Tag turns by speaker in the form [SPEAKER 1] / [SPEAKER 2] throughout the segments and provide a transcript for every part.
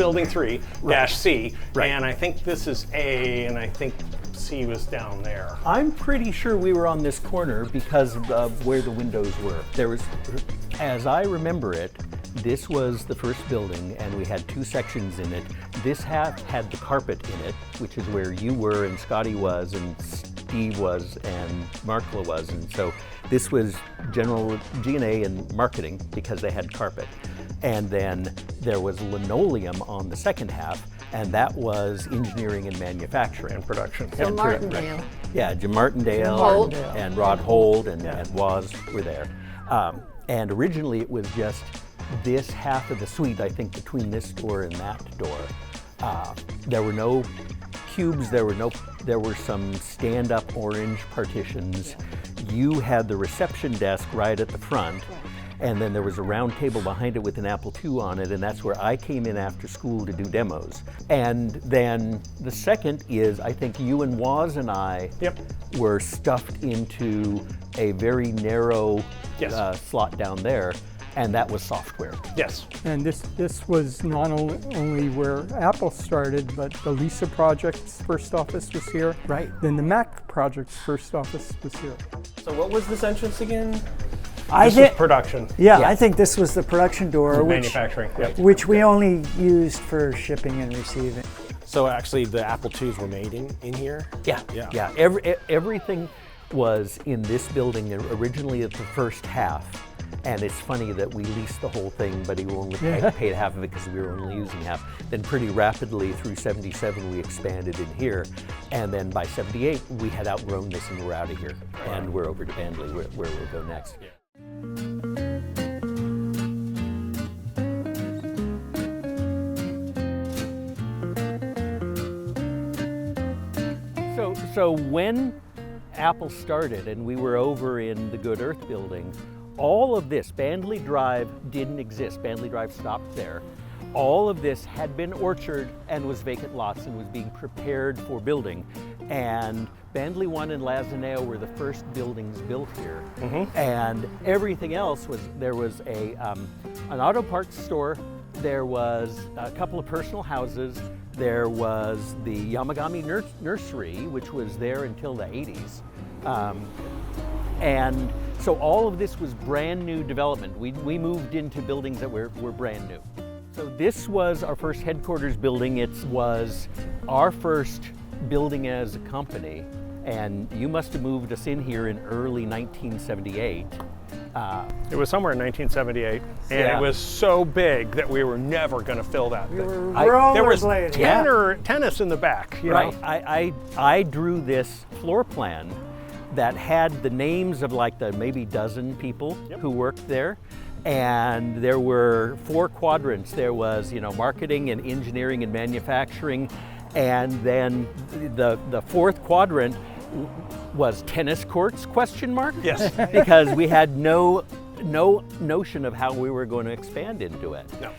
[SPEAKER 1] building 3, dash C,
[SPEAKER 2] Right.
[SPEAKER 1] and I think this is A, and I think C was down there.
[SPEAKER 2] I'm pretty sure we were on this corner because of where the windows were. There was, as I remember it, this was the first building and we had 2 sections in it. This half had the carpet in it, which is where you were and Scotty was and Steve was and Markla was. And so this was general G&A and marketing because they had carpet. And then there was linoleum on the second half, and that was engineering and manufacturing.
[SPEAKER 1] And production.
[SPEAKER 3] So Martindale.
[SPEAKER 2] Yeah, Jim Martindale
[SPEAKER 3] Holt.
[SPEAKER 2] and Rod Holt and Woz were there. And originally it was just this half of the suite, I think, between this door and that door. There were no cubes, there were some stand-up orange partitions. You had the reception desk right at the front. And then there was a round table behind it with an Apple II on it, and that's where I came in after school to do demos. And then the second is, I think you and Woz and I were stuffed into a very narrow slot down there, and that was software.
[SPEAKER 1] Yes.
[SPEAKER 4] And this was not only where Apple started, but the Lisa Project's first office was here.
[SPEAKER 2] Right.
[SPEAKER 4] Then the Mac Project's first office was here.
[SPEAKER 5] So what was this entrance again?
[SPEAKER 1] This was production.
[SPEAKER 6] Yeah, I think this was the production door,
[SPEAKER 1] Manufacturing.
[SPEAKER 6] which we only used for shipping and receiving.
[SPEAKER 5] So actually the Apple IIs were made in here?
[SPEAKER 2] Yeah. Everything was in this building originally at the first half. And it's funny that we leased the whole thing, but he only paid half of it because we were only using half. Then pretty rapidly through 77, we expanded in here. And then by 78, we had outgrown this and we're out of here. And we're over to Bandley, where we'll go next. So when Apple started and we were over in the Good Earth building, all of this, Bandley Drive didn't exist. Bandley Drive stopped there. All of this had been orchard and was vacant lots and was being prepared for building. And Bandley 1 and Lazenao were the first buildings built here. And everything else was, there was an auto parts store, there was a couple of personal houses, there was the Yamagami nursery, which was there until the 80s. And so all of this was brand new development. We moved into buildings that were brand new. So this was our first headquarters building. It was our first building as a company. And you must have moved us in here in early 1978.
[SPEAKER 1] It was somewhere in 1978, and it was so big that we were never going to fill that thing. There was tennis in the back. You know?
[SPEAKER 2] I drew this floor plan that had the names of like the maybe dozen people who worked there. And there were 4 quadrants. There was, marketing and engineering and manufacturing. And then the 4th quadrant was tennis courts, ?
[SPEAKER 1] Yes.
[SPEAKER 2] Because we had no notion of how we were going to expand into it.
[SPEAKER 1] No.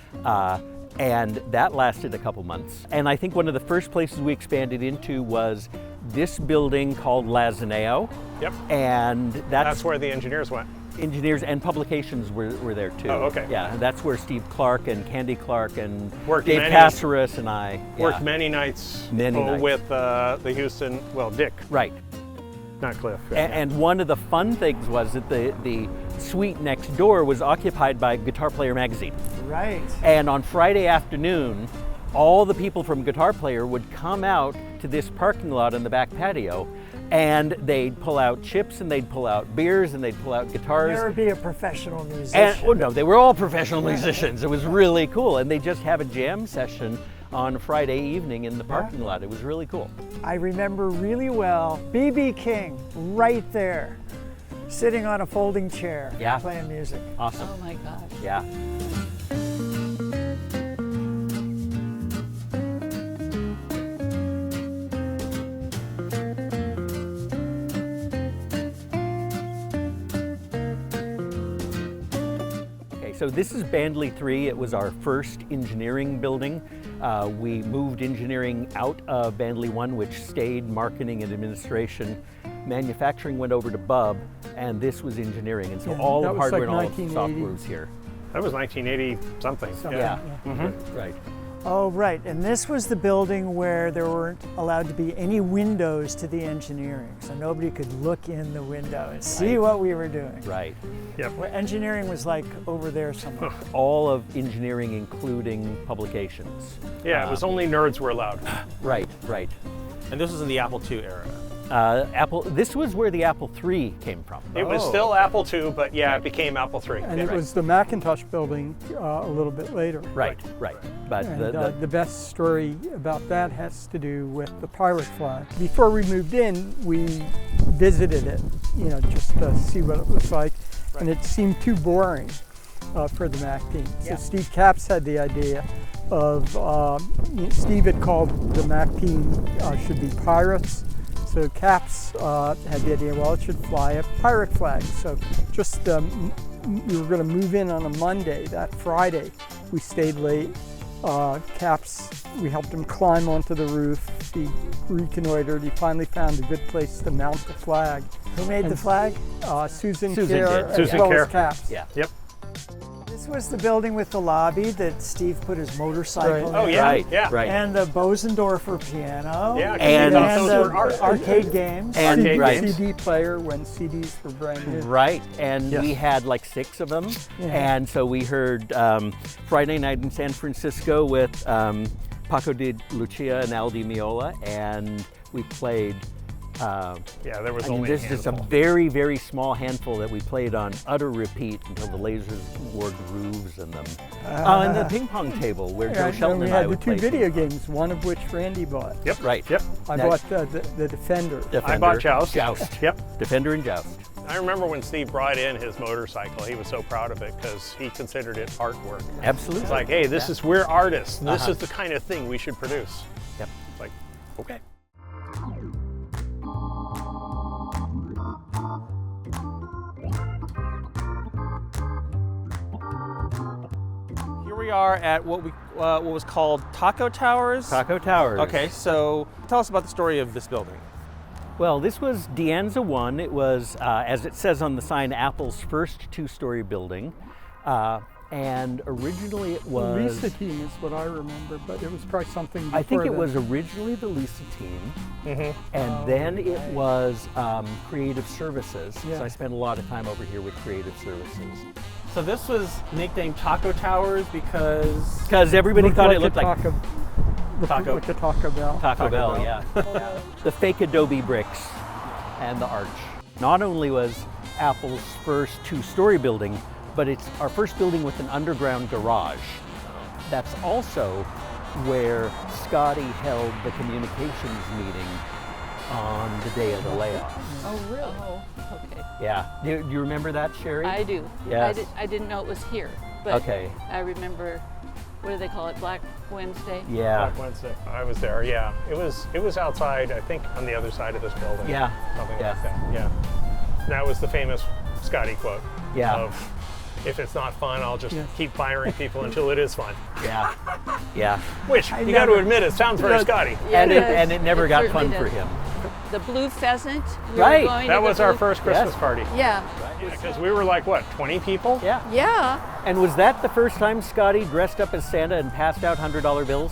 [SPEAKER 2] And that lasted a couple months. And I think one of the first places we expanded into was this building called Lazenao.
[SPEAKER 1] Yep.
[SPEAKER 2] And
[SPEAKER 1] that's where the engineers went.
[SPEAKER 2] Engineers and publications were there too.
[SPEAKER 1] Oh, okay.
[SPEAKER 2] Yeah, that's where Steve Clark and Candy Clark and
[SPEAKER 1] Worked
[SPEAKER 2] Dave Caceres and I
[SPEAKER 1] worked many nights with the Houston, Dick.
[SPEAKER 2] Right.
[SPEAKER 1] Not Cliff.
[SPEAKER 2] And one of the fun things was that the suite next door was occupied by Guitar Player magazine.
[SPEAKER 6] Right.
[SPEAKER 2] And on Friday afternoon, all the people from Guitar Player would come out to this parking lot in the back patio, and they'd pull out chips and they'd pull out beers and they'd pull out guitars.
[SPEAKER 6] There would be a professional musician.
[SPEAKER 2] And, no, they were all professional musicians. It was really cool. And they'd just have a jam session on Friday evening in the parking lot. It was really cool.
[SPEAKER 6] I remember really well B.B. King right there, sitting on a folding chair, playing music.
[SPEAKER 2] Awesome.
[SPEAKER 3] Oh my gosh.
[SPEAKER 2] Yeah. So this is Bandley 3. It was our first engineering building. We moved engineering out of Bandley 1, which stayed marketing and administration. Manufacturing went over to Bub, and this was engineering. And so all the hardware and all the software was here.
[SPEAKER 1] That was 1980 something.
[SPEAKER 2] Yeah. Right.
[SPEAKER 6] Oh, right. And this was the building where there weren't allowed to be any windows to the engineering. So nobody could look in the window and see what we were doing.
[SPEAKER 2] Right.
[SPEAKER 1] Yep.
[SPEAKER 6] Well, engineering was like over there somewhere.
[SPEAKER 2] All of engineering, including publications.
[SPEAKER 1] Yeah, it was only nerds were allowed.
[SPEAKER 2] Right, right.
[SPEAKER 5] And this was in the Apple II era.
[SPEAKER 2] This was where the Apple III came from.
[SPEAKER 1] It was still Apple II, but yeah, it became Apple III.
[SPEAKER 4] And it was the Macintosh building a little bit later.
[SPEAKER 2] Right. But
[SPEAKER 4] And the best story about that has to do with the pirate flag. Before we moved in, we visited it, just to see what it was like, and it seemed too boring for the Mac team. So Steve Capps had the idea of, Steve had called the Mac team should be pirates. So Capps had the idea, well, it should fly a pirate flag. So just, we were going to move in on a Monday. That Friday, we stayed late. Capps, we helped him climb onto the roof. He reconnoitered. He finally found a good place to mount the flag.
[SPEAKER 6] Who made the flag?
[SPEAKER 2] Susan
[SPEAKER 4] Susan Kerr,
[SPEAKER 2] did.
[SPEAKER 4] as
[SPEAKER 1] Susan
[SPEAKER 4] well
[SPEAKER 1] Kerr.
[SPEAKER 4] as Capps.
[SPEAKER 2] Yeah.
[SPEAKER 1] Yep.
[SPEAKER 6] This was the building with the lobby that Steve put his motorcycle in.
[SPEAKER 1] Oh, yeah.
[SPEAKER 2] Right,
[SPEAKER 1] Yeah.
[SPEAKER 2] right.
[SPEAKER 6] And the Bosendorfer piano.
[SPEAKER 1] Yeah, 'cause
[SPEAKER 2] And-
[SPEAKER 1] those were art.
[SPEAKER 6] arcade games.
[SPEAKER 2] And
[SPEAKER 1] Arcade
[SPEAKER 2] right.
[SPEAKER 1] games.
[SPEAKER 4] CD player when CDs were brand new.
[SPEAKER 2] Right, and
[SPEAKER 1] Yes.
[SPEAKER 2] we had like 6 of them, and so we heard Friday Night in San Francisco with Paco de Lucia and Al Di Meola, and we played.
[SPEAKER 1] Yeah, there was only
[SPEAKER 2] There's just a very, very small handful that we played on utter repeat until the lasers wore grooves in them. And the ping pong table where Joe Shelton
[SPEAKER 4] we
[SPEAKER 2] and I
[SPEAKER 4] had the
[SPEAKER 2] would
[SPEAKER 4] 2
[SPEAKER 2] play.
[SPEAKER 4] video games, one of which Randy bought.
[SPEAKER 1] Yep.
[SPEAKER 2] Right.
[SPEAKER 1] Yep.
[SPEAKER 4] I
[SPEAKER 2] That-
[SPEAKER 4] bought the Defender.
[SPEAKER 1] I bought Joust.
[SPEAKER 2] Joust.
[SPEAKER 1] Yep.
[SPEAKER 2] Defender and Joust.
[SPEAKER 1] I remember when Steve brought in his motorcycle, he was so proud of it because he considered it artwork.
[SPEAKER 2] Absolutely.
[SPEAKER 1] It's like, hey, this is, we're artists. This is the kind of thing we should produce.
[SPEAKER 2] Yep.
[SPEAKER 1] It's like, okay.
[SPEAKER 5] Here we are at what was called Taco Towers.
[SPEAKER 2] Taco Towers.
[SPEAKER 5] Okay, so tell us about the story of this building.
[SPEAKER 2] Well, this was De Anza 1. It was, as it says on the sign, Apple's first 2-story building. And originally it
[SPEAKER 4] The
[SPEAKER 2] was...
[SPEAKER 4] Lisa team is what I remember, but it was probably something before
[SPEAKER 2] I think it
[SPEAKER 4] that.
[SPEAKER 2] was originally the Lisa team, and then it was Creative Services.
[SPEAKER 4] Yeah.
[SPEAKER 2] So I spent a lot of time over here with Creative Services.
[SPEAKER 5] So this was nicknamed Taco Towers because
[SPEAKER 2] Because everybody thought it looked like
[SPEAKER 4] Taco like a Taco Bell.
[SPEAKER 2] Taco Bell, yeah. The fake Adobe bricks and the arch. Not only was Apple's first 2-story building, but it's our first building with an underground garage. That's also where Scotty held the communications meeting on the day of the layoff.
[SPEAKER 3] Oh, really? Oh, okay.
[SPEAKER 2] Yeah. Do you remember that, Sherry?
[SPEAKER 3] I do.
[SPEAKER 2] Yes.
[SPEAKER 3] I didn't know it was here, but
[SPEAKER 2] Okay.
[SPEAKER 3] I remember, what do they call it, Black Wednesday?
[SPEAKER 2] Yeah.
[SPEAKER 1] Black Wednesday. I was there, yeah. It was outside, I think, on the other side of this building.
[SPEAKER 2] Yeah.
[SPEAKER 1] Something
[SPEAKER 2] Yeah.
[SPEAKER 1] like that, yeah. That was the famous Scotty quote.
[SPEAKER 2] Yeah.
[SPEAKER 1] Of, if it's not fun, I'll just
[SPEAKER 4] Yeah.
[SPEAKER 1] keep firing people until it is fun.
[SPEAKER 2] Yeah. Yeah.
[SPEAKER 1] Which, you got to admit, it sounds very Scotty.
[SPEAKER 2] And
[SPEAKER 3] Yeah,
[SPEAKER 2] it never got fun
[SPEAKER 3] certainly
[SPEAKER 2] for
[SPEAKER 3] did.
[SPEAKER 2] him.
[SPEAKER 3] The Blue Pheasant. We
[SPEAKER 2] Right.
[SPEAKER 3] were going
[SPEAKER 1] That
[SPEAKER 3] to the
[SPEAKER 1] was our
[SPEAKER 3] Blue-
[SPEAKER 1] first Christmas
[SPEAKER 2] Yes.
[SPEAKER 1] party.
[SPEAKER 3] Yeah.
[SPEAKER 1] Because we were like, what, 20 people?
[SPEAKER 2] Yeah.
[SPEAKER 3] Yeah.
[SPEAKER 2] And was that the first time Scotty dressed up as Santa and passed out $100 bills?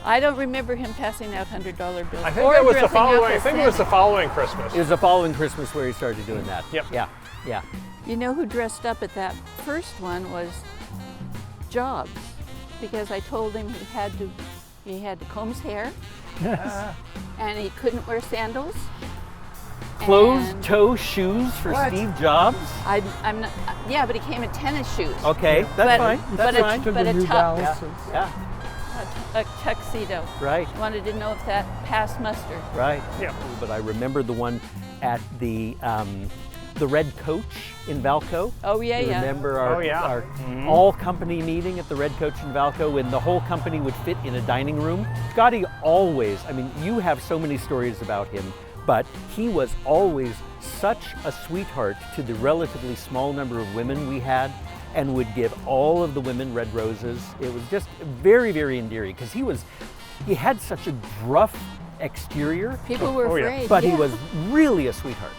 [SPEAKER 3] I don't remember him passing out $100 bills.
[SPEAKER 1] I think
[SPEAKER 3] or
[SPEAKER 1] that was the
[SPEAKER 3] dressing up
[SPEAKER 1] following. I
[SPEAKER 3] as
[SPEAKER 1] think it was the
[SPEAKER 3] Santa.
[SPEAKER 1] following Christmas.
[SPEAKER 2] It was the following Christmas where he started doing that.
[SPEAKER 1] Yep.
[SPEAKER 2] Yeah. Yeah.
[SPEAKER 3] You know who dressed up at that first one was Jobs, because I told him he had to comb his hair, and he couldn't wear sandals. And
[SPEAKER 2] Closed-toe shoes for Steve Jobs?
[SPEAKER 3] I'm not. Yeah, but he came in tennis shoes.
[SPEAKER 2] Okay, that's
[SPEAKER 3] But-
[SPEAKER 2] fine. That's
[SPEAKER 3] but
[SPEAKER 2] fine.
[SPEAKER 4] To
[SPEAKER 3] But
[SPEAKER 4] the
[SPEAKER 3] a
[SPEAKER 4] New
[SPEAKER 3] top-
[SPEAKER 4] Balances.
[SPEAKER 2] Yeah.
[SPEAKER 3] A tuxedo.
[SPEAKER 2] Right.
[SPEAKER 3] Wanted to know if that passed muster.
[SPEAKER 2] Right.
[SPEAKER 1] Yeah.
[SPEAKER 2] But I remember the one at the Red Coach in Valco.
[SPEAKER 3] Oh yeah,
[SPEAKER 2] You
[SPEAKER 3] yeah.
[SPEAKER 2] remember our,
[SPEAKER 1] Oh, yeah.
[SPEAKER 2] our all-company meeting at the Red Coach in Valco when the whole company would fit in a dining room? Scotty always, I mean, you have so many stories about him, but he was always such a sweetheart to the relatively small number of women we had and would give all of the women red roses. It was just very, very endearing because he had such a gruff exterior,
[SPEAKER 3] People were
[SPEAKER 1] Oh, yeah.
[SPEAKER 3] afraid.
[SPEAKER 2] but
[SPEAKER 3] yeah.
[SPEAKER 2] he was really a sweetheart.